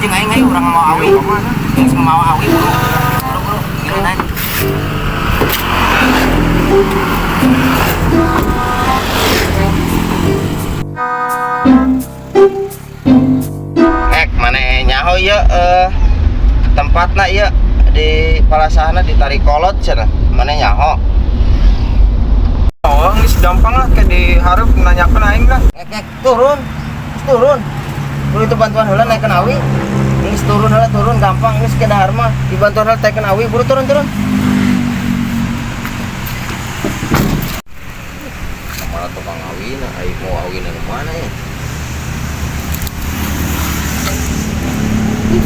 jeung aing ayo urang mau awi. Geus mau awi buru. Buru giliran aing. Mana nyaho ieu tempatna ieu di palasahna ditarik kolot cenah. Mana nyaho? Oh, geus gampang lah ke dihareup nanyakeun aing lah. Turun. Buru itu bantuan heula naik awi. Geus turun heula turun gampang geus ke dahar mah dibantuan heula taikeun awi buru turun. Malah tukang awina, aing mau awina di mana ya?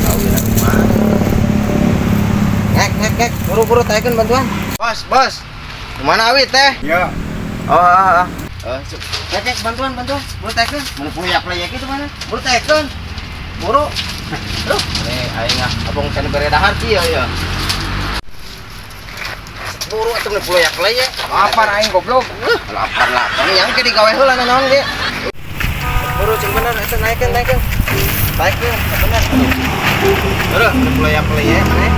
Awina di mana? Ngek, buru taikeun bantuan. Bos. Mana awi teh? Iya. Oh. Ngek bantuan. Buru taikeun. Mun puyak-puyak itu mana? Buru taikeun. Buru. Aduh, aing abang can bere dahar kieu ya. Buru atuh nu puyak-puyak. Lapar aing goblok. Lapar. Yang ke digawe heula naon ge. Buru cing bener eta naikeun. Taikeun, bener. Aduh, nu puyak-puyak maneh.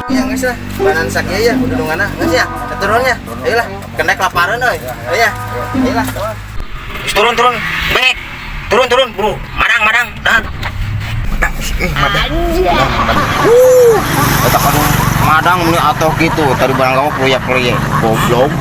Ya geus lah, banan sakieu ya kududungana geus ya. Turunnya. Ayolah, kenek lapareun euy. Ayolah. Turun. Bek. Turun, buru. Madang. Dan. Madang. Eta kan madang meni atoh gitu, tadi barang kamu proyek goblok.